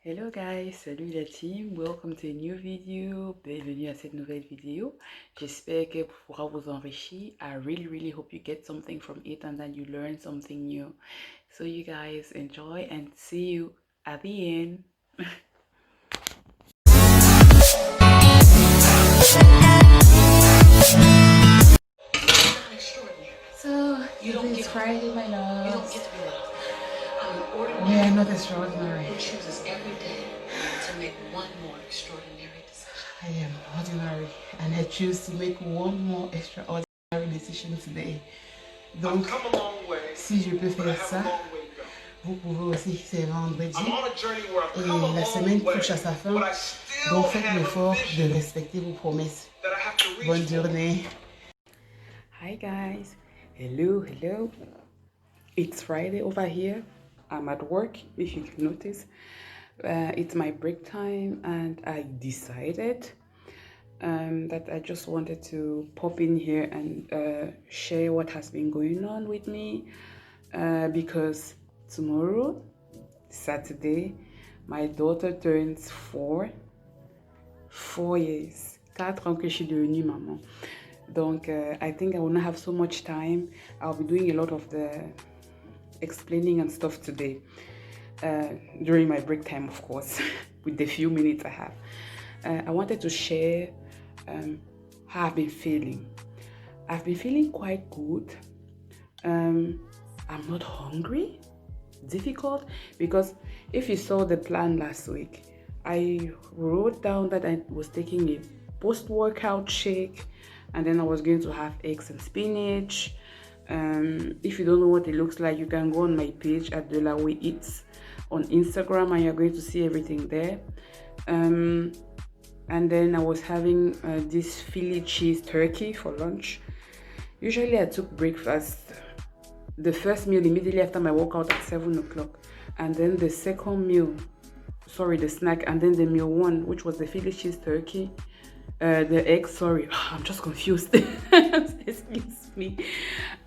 Hello guys, salut la team, welcome to a new video, bienvenue à cette nouvelle vidéo. J'espère qu'elle pourra vous enrichir. I really hope you get something from it and that you learn something new. So you guys enjoy and see you at the end. So, it's Friday, my loves. We are not extraordinary. Who chooses every day to make one more extraordinary decision. I am ordinary and I choose to make one more extraordinary decision today. Donc, si je peux faire ça, vous pouvez aussi, c'est vendredi et la semaine touche à sa fin. Donc faites l'effort de respecter vos promesses. Bonne journée. Hi guys. Hello. It's Friday over here. I'm at work, if you can notice. It's my break time and I decided that I just wanted to pop in here and share what has been going on with me because tomorrow, Saturday, my daughter turns 4 years. 4 ans que je suis devenue maman. Donc, I think I will not have so much time. I'll be doing a lot of the explaining and stuff today during my break time, of course, with the few minutes I have. I wanted to share how I've been feeling. I've been feeling quite good. I'm not hungry. Difficult because if you saw the plan last week, I wrote down that I was taking a post-workout shake and then I was going to have eggs and spinach. If you don't know what it looks like, you can go on my page at Delaware Eats on Instagram and you're going to see everything there. And then I was having this Philly cheese turkey for lunch. Usually I took breakfast, the first meal immediately after my workout at 7 o'clock, and then the second meal, the snack, and then the meal one, which was the Philly cheese turkey. The eggs, I'm just confused. Excuse me.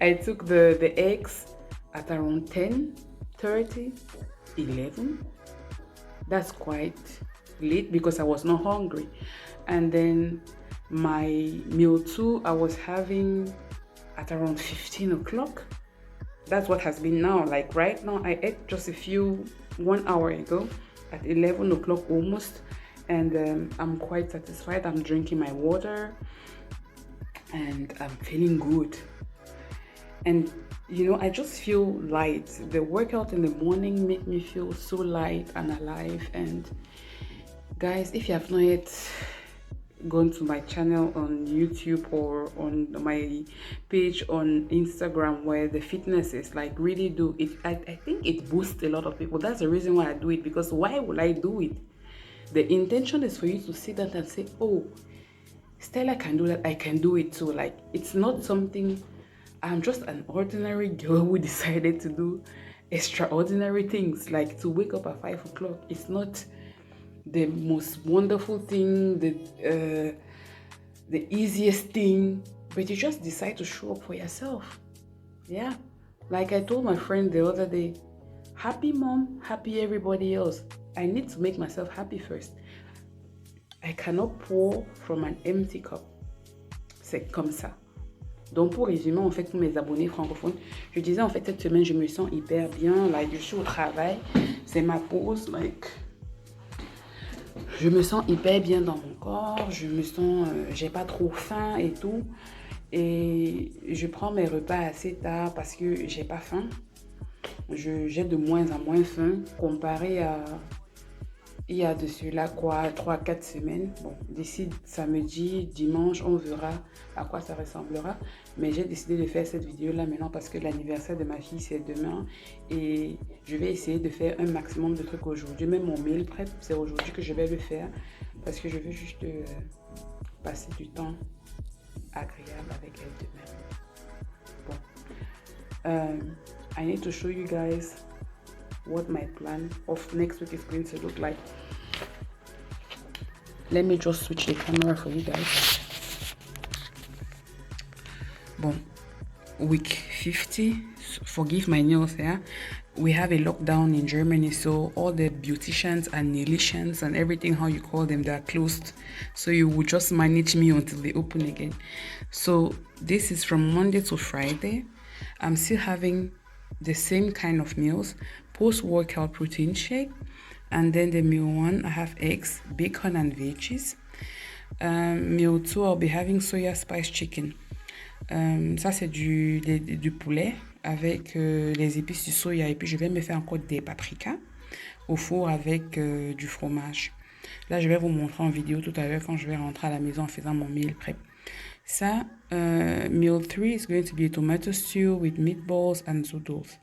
I took the eggs at around 10:30, 11. That's quite late because I was not hungry. And then my meal 2 I was having at around 15 o'clock. That's what has been now. Like right now, I ate just 1 hour ago at 11 o'clock almost. And I'm quite satisfied. I'm drinking my water and I'm feeling good. And you know, I just feel light. The workout in the morning made me feel so light and alive. And guys, if you have not yet gone to my channel on YouTube or on my page on Instagram where the fitness is, like, really do it. I think it boosts a lot of people. That's the reason why I do it, because why would I do it? The intention is for you to sit down and say, oh, Stella can do that, I can do it too. Like, it's not something, I'm just an ordinary girl who decided to do extraordinary things. Like, to wake up at 5 o'clock, it's not the most wonderful thing, the easiest thing, but you just decide to show up for yourself. Yeah, like I told my friend the other day, happy mom, happy everybody else. I need to make myself happy first. I cannot pour from an empty cup. C'est comme ça. Donc pour résumer, en fait, tous mes abonnés francophones, je disais en fait cette semaine, je me sens hyper bien. Like, je suis au travail, c'est ma pause. Like, je me sens hyper bien dans mon corps. Je me sens, j'ai pas trop faim et tout. Et je prends mes repas assez tard parce que j'ai pas faim. J'ai de moins en moins faim comparé à il y a de cela quoi 3-4 semaines. Bon, d'ici samedi, dimanche, on verra à quoi ça ressemblera. Mais j'ai décidé de faire cette vidéo là maintenant parce que l'anniversaire de ma fille c'est demain et je vais essayer de faire un maximum de trucs aujourd'hui. Même mon meal prep, c'est aujourd'hui que je vais le faire parce que je veux juste passer du temps agréable avec elle demain. Bon, I need to show you guys what my plan of next week is going to look like. Let me just switch the camera for you guys. Bon, week 50, forgive my nails here. we have a lockdown in Germany, so all the beauticians and nailicians and everything, how you call them, they're closed. So you will just manage me until they open again. So this is from Monday to Friday. I'm still having the same kind of meals, post-workout protein shake, and then the meal 1, I have eggs, bacon and veggies. Meal 2, I'll be having soya spice chicken. Ça, c'est du poulet avec les épices du soya. Et puis, je vais me faire encore des paprikas au four avec du fromage. Là, je vais vous montrer en vidéo tout à l'heure quand je vais rentrer à la maison en faisant mon meal prep. Ça, meal 3 is going to be a tomato stew with meatballs and zoodles.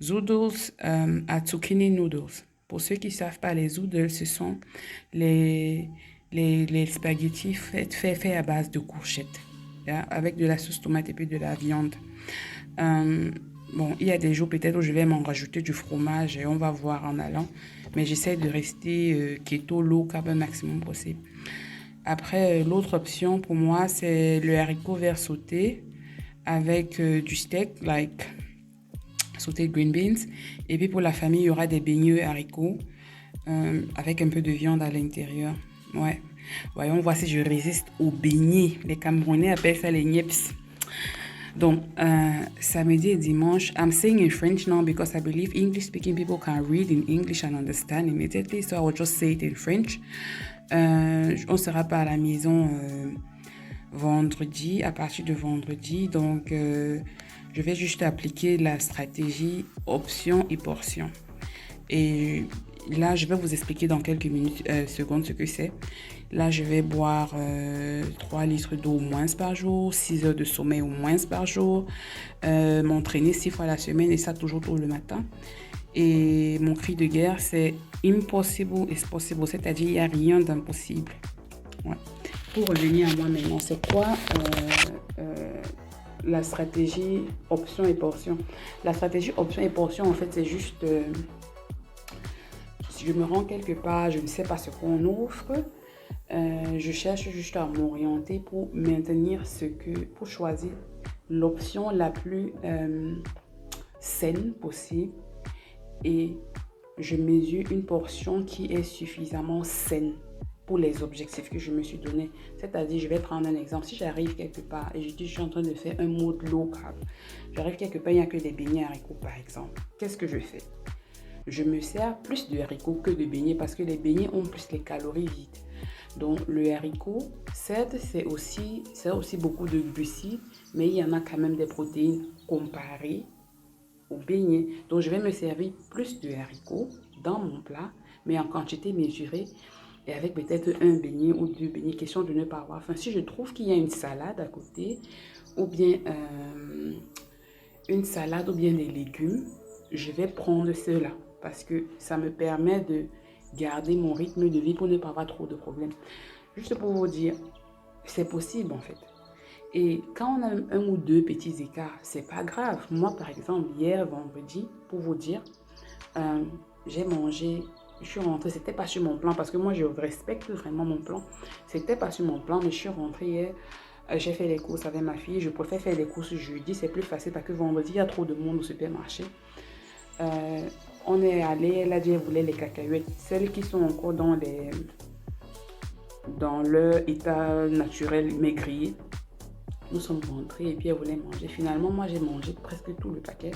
Zoodles are zucchini noodles. Pour ceux qui ne savent pas, les zoodles, ce sont les spaghettis faits à base de courgettes. Yeah, avec de la sauce tomate et puis de la viande. Bon, il y a des jours peut-être où je vais m'en rajouter du fromage et on va voir en allant. Mais j'essaie de rester keto, low carb, maximum possible. Après, l'autre option pour moi, c'est le haricot vert sauté avec du steak, like sauté green beans. Et puis pour la famille, il y aura des beignets haricots avec un peu de viande à l'intérieur. Ouais. Voyons voir si je résiste aux beignets. Les Camerounais appellent ça les nips. Donc, samedi et dimanche, I'm saying in French now because I believe English-speaking people can read in English and understand immediately. So I will just say it in French. On sera pas à la maison vendredi, à partir de vendredi. Donc, je vais juste appliquer la stratégie option et portion. Et là, je vais vous expliquer dans quelques secondes ce que c'est. Là, je vais boire 3 litres d'eau au moins par jour, 6 heures de sommeil au moins par jour, m'entraîner 6 fois la semaine et ça toujours tôt le matin. Et mon cri de guerre, c'est impossible is possible, c'est-à-dire il n'y a rien d'impossible. Ouais. Pour revenir à moi maintenant, c'est quoi la stratégie option et portion? La stratégie option et portion, en fait, c'est juste... si je me rends quelque part, je ne sais pas ce qu'on offre, je cherche juste à m'orienter pour maintenir pour choisir l'option la plus saine possible et je mesure une portion qui est suffisamment saine pour les objectifs que je me suis donné. C'est-à-dire, je vais prendre un exemple. Si j'arrive quelque part et je dis je suis en train de faire un mode low carb, j'arrive quelque part, il n'y a que des beignets haricots par exemple. Qu'est-ce que je fais? Je me sers plus de haricots que de beignets parce que les beignets ont plus les calories vides. Donc le haricot, certes, c'est aussi beaucoup de glucides, mais il y en a quand même des protéines comparées aux beignets. Donc je vais me servir plus de haricots dans mon plat, mais en quantité mesurée et avec peut-être un beignet ou 2 beignets, question de ne pas avoir faim. Si je trouve qu'il y a une salade à côté, ou bien une salade ou bien des légumes, je vais prendre cela parce que ça me permet de garder mon rythme de vie pour ne pas avoir trop de problèmes. Juste pour vous dire, c'est possible en fait. Et quand on a un ou deux petits écarts, c'est pas grave. Moi, par exemple, hier, vendredi, pour vous dire, j'ai mangé, je suis rentrée, c'était pas sur mon plan parce que moi, je respecte vraiment mon plan. C'était pas sur mon plan, mais je suis rentrée hier. J'ai fait les courses avec ma fille. Je préfère faire les courses jeudi, c'est plus facile parce que vendredi, il y a trop de monde au supermarché. On est allé, elle a dit qu'elle voulait les cacahuètes, celles qui sont encore dans leur état naturel maigrier. Nous sommes rentrés et puis elle voulait manger. Finalement, moi j'ai mangé presque tout le paquet.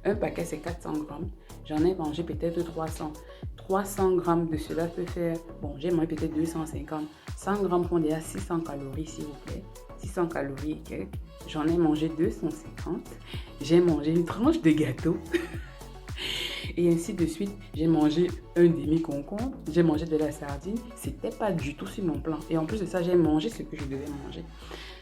Un paquet c'est 400 grammes. J'en ai mangé peut-être 300. 300 grammes de cela peut faire, bon j'ai mangé peut-être 250. 100 grammes font déjà 600 calories s'il vous plaît. 600 calories et quelques. J'en ai mangé 250. J'ai mangé une tranche de gâteau. Et ainsi de suite, j'ai mangé un demi-concombre, j'ai mangé de la sardine, c'était pas du tout sur mon plan. Et en plus de ça, j'ai mangé ce que je devais manger.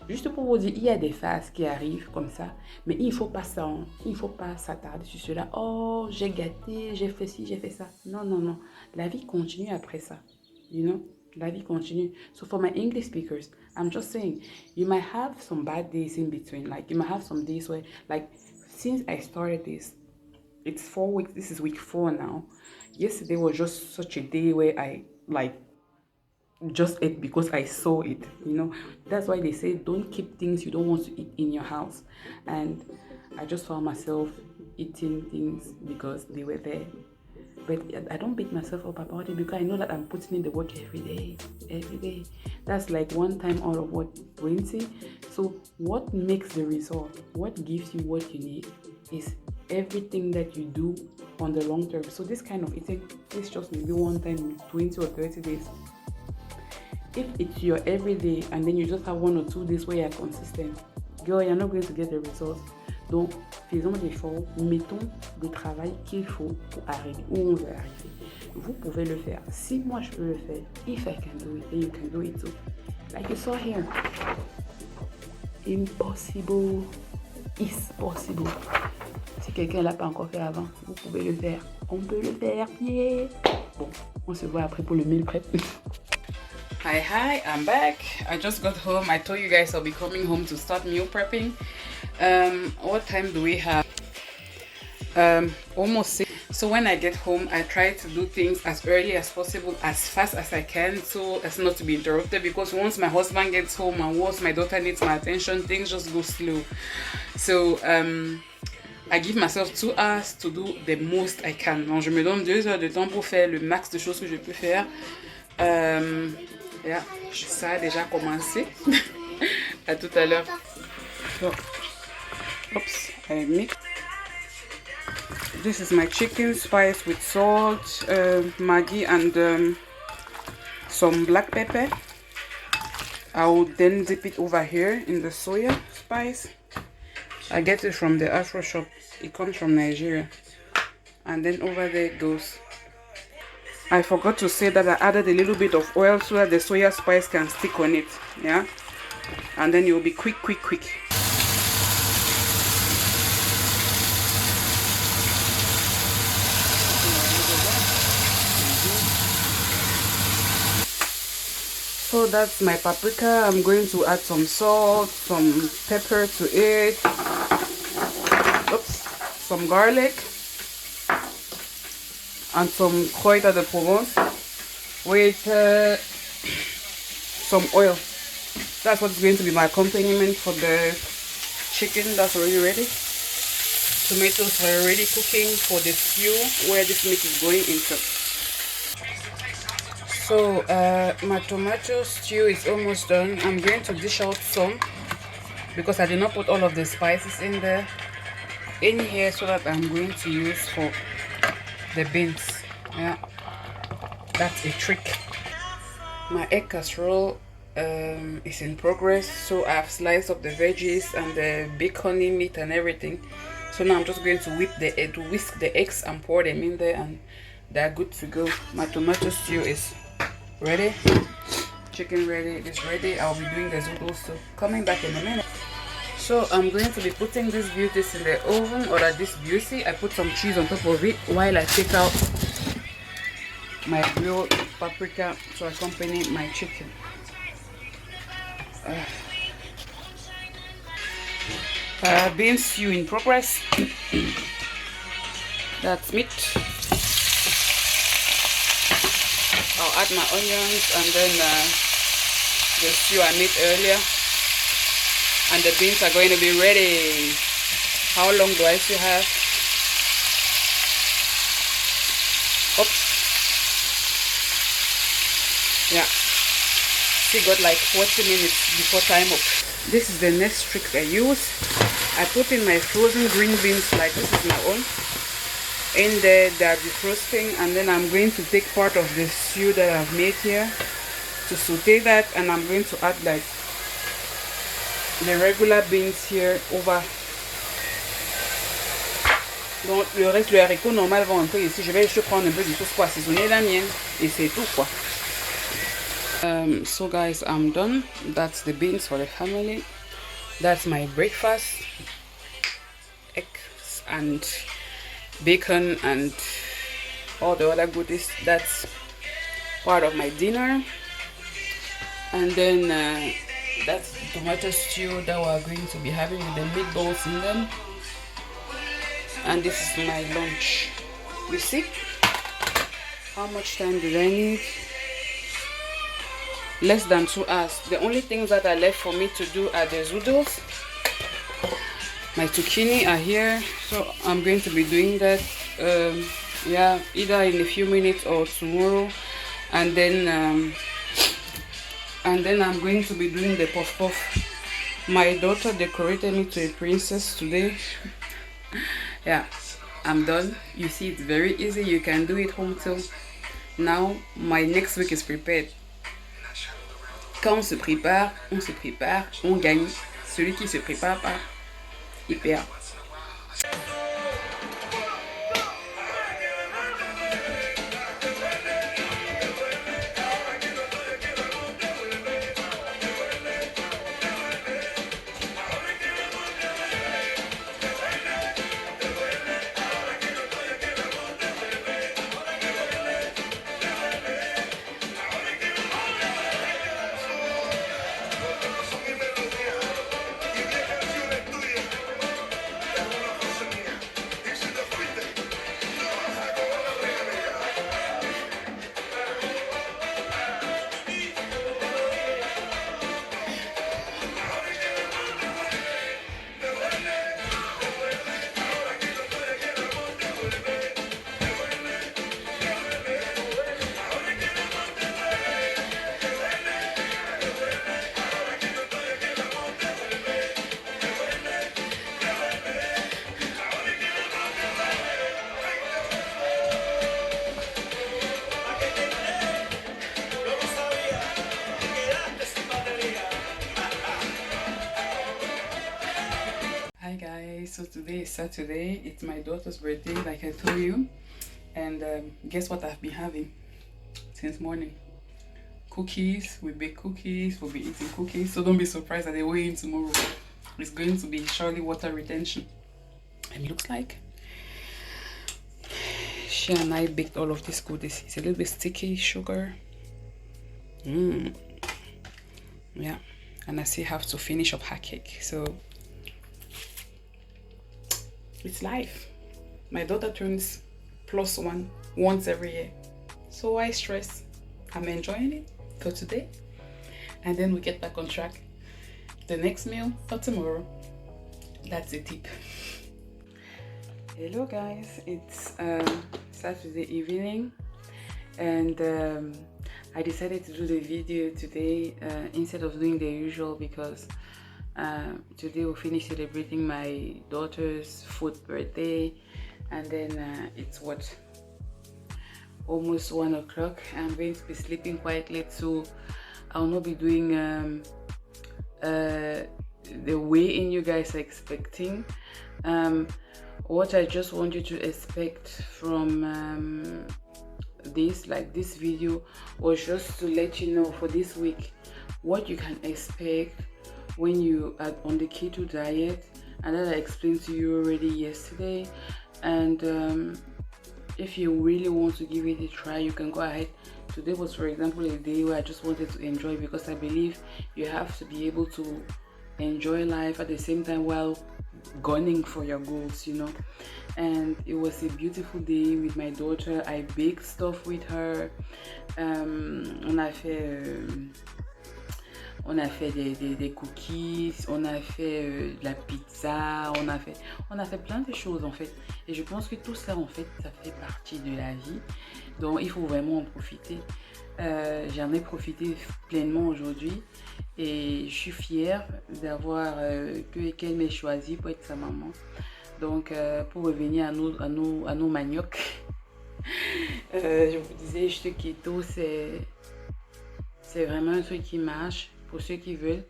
Juste pour vous dire, il y a des phases qui arrivent comme ça, mais il ne faut pas s'attarder sur cela. Oh, j'ai gâté, j'ai fait ci, j'ai fait ça. Non, non, non. La vie continue après ça. You know? La vie continue. So for my English speakers, I'm just saying, you might have some bad days in between. Like, you might have some days where, like, since I started this, it's 4 weeks. This is week 4 now. Yesterday was just such a day where I just ate because I saw it. You know, that's why they say don't keep things you don't want to eat in your house. And I just found myself eating things because they were there. But I don't beat myself up about it because I know that I'm putting in the work every day. Every day. That's like one time out of what, 20? So what makes the result, what gives you what you need is everything that you do on the long term. So this kind of eating is just maybe one time in 20 or 30 days. If it's your everyday and then you just have 1 or 2 days where you're consistent, girl, you're not going to get the results. Donc, faisons l'effort, mettons le travail qu'il faut pour arriver où on veut arriver. Vous pouvez le faire. Si moi je peux le faire, if I can do it, then you can do it too. Like you saw here. Impossible is possible. Si quelqu'un l'a pas encore fait avant, vous pouvez le faire. On peut le faire, yeah! Bon, on se voit après pour le meal prep. Hi, I'm back. I just got home. I told you guys I'll be coming home to start meal prepping. What time do we have? Almost 6. So when I get home, I try to do things as early as possible, as fast as I can, so as not to be interrupted, because once my husband gets home and once my daughter needs my attention, things just go slow. So I give myself 2 hours to do the most I can. Donc je me donne 2 heures de temps pour faire le max de choses que je peux faire. Yeah, ça a déjà commencé. À tout à l'heure. So, oops, I mix. This is my chicken spice with salt, Maggi, and some black pepper. I will then dip it over here in the soya spice. I get it from the Afro shop. It comes from Nigeria. And then over there it goes. I forgot to say that I added a little bit of oil so that the soya spice can stick on it. Yeah. And then it will be quick. So that's my paprika. I'm going to add some salt, some pepper to it. Oops, some garlic. And some Kräuter de Provence with some oil. That's what's going to be my accompaniment for the chicken that's already ready. Tomatoes are already cooking for the stew where this meat is going into. So my tomato stew is almost done. I'm going to dish out some because I did not put all of the spices in here so that I'm going to use for the beans. Yeah, that's a trick. My egg casserole is in progress, so I've sliced up the veggies and the bacon meat and everything. So now I'm just going to whisk the eggs and pour them in there, and they're good to go. My tomato stew is ready. Chicken ready. It's ready. I'll be doing the zoodles, so coming back in a minute. So I'm going to be putting these beauties in the oven, or at this beauty. I put some cheese on top of it while I take out my grilled paprika to accompany my chicken. Bean stew in progress. That's meat. I'll add my onions and then the stew I made earlier. And the beans are going to be ready. How long do I still have? Oops. Yeah. Still got like 40 minutes before time up. This is the next trick I use. I put in my frozen green beans, like this is my own. In there, they are defrosting, and then I'm going to take part of the stew that I've made here to saute that, and I'm going to add like the regular beans here over. Donc le reste, le haricot normal va un peu ici. Je vais juste prendre un peu du sauce pour assaisonner la mienne et c'est tout quoi. So guys, I'm done. That's the beans for the family. That's my breakfast. Eggs and bacon and all the other goodies. That's part of my dinner. And then that's tomato stew that we're going to be having with the meatballs in them. And this is my lunch. You see how much time did I need? Less than 2 hours. The only things that are left for me to do are the zoodles My zucchini are here, so I'm going to be doing that. Yeah, either in a few minutes or tomorrow, and then I'm going to be doing the puff puff. My daughter decorated me to a princess today. Yeah, I'm done. You see, it's very easy. You can do it home too. Now my next week is prepared. Quand on se prépare, on gagne. Celui qui se prépare pas, il perd. Hi guys, so today is Saturday. It's my daughter's birthday, like I told you, and guess what I've been having since morning? Cookies. We bake cookies. We'll be eating cookies, so don't be surprised that they weigh in tomorrow. It's going to be surely water retention, and it looks like she and I baked all of this goodies. It's a little bit sticky, sugar. Yeah, and I still have to finish up her cake, so it's life. My daughter turns +1 once every year, so why stress? I'm enjoying it for today, and then we get back on track. The next meal for tomorrow. That's a tip. Hello guys, it's Saturday evening, and I decided to do the video today instead of doing the usual, because today we'll finish celebrating my daughter's 4th birthday, and then it's what, almost 1 o'clock. I'm going to be sleeping quite late, so I'll not be doing the way-in you guys are expecting. What I just want you to expect from this video was just to let you know for this week what you can expect when you are on the keto diet, and that I explained to you already yesterday. And if you really want to give it a try, you can go ahead. Today was, for example, a day where I just wanted to enjoy, because I believe you have to be able to enjoy life at the same time while gunning for your goals, you know. And it was a beautiful day with my daughter. I baked stuff with her. On a fait des cookies, on a fait de la pizza, on a fait plein de choses en fait. Et je pense que tout ça en fait, ça fait partie de la vie. Donc il faut vraiment en profiter. J'en ai profité pleinement aujourd'hui, et je suis fière d'avoir qu'elle m'ait choisi pour être sa maman. Donc pour revenir à nos maniocs, je vous disais, juste keto, c'est vraiment un truc qui marche pour ceux qui veulent.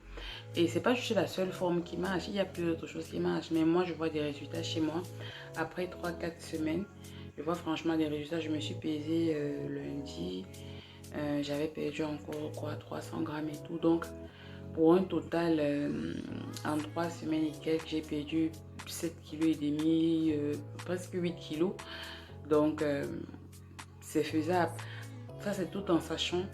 Et c'est pas juste la seule forme qui marche, il y a plus d'autres choses qui marchent. Mais moi, je vois des résultats chez moi. Après 3-4 semaines, je vois franchement des résultats. Je me suis pesée lundi. J'avais perdu encore quoi, 300 grammes et tout. Donc, pour un total, en 3 semaines et quelques, j'ai perdu 7,5 kg, presque 8 kg. Donc, c'est faisable. Ça, c'est tout en sachant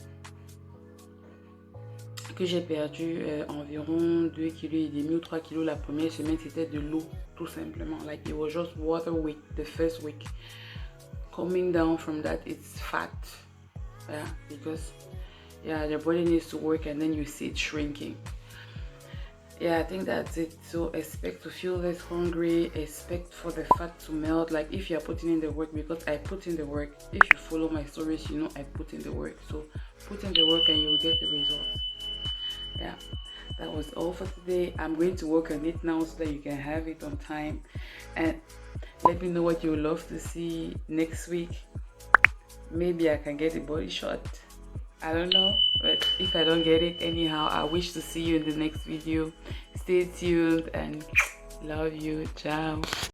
que j'ai perdu environ 2,5 kg ou 3 kg la première semaine. C'était de l'eau, tout simplement. Like, it was just water weight the first week. Coming down from that, it's fat. Yeah, because the body needs to work, and then you see it shrinking. yeah, I think that's it. So expect to feel less hungry, expect for the fat to melt. Like if you're putting in the work, because I put in the work. If you follow my stories, you know I put in the work. So put in the work and you will get the results. Yeah, that was all for today. I'm going to work on it now so that you can have it on time. And let me know what you would love to see next week. Maybe I can get a body shot. I don't know, but if I don't get it anyhow, I wish to see you in the next video. Stay tuned and love you. Ciao.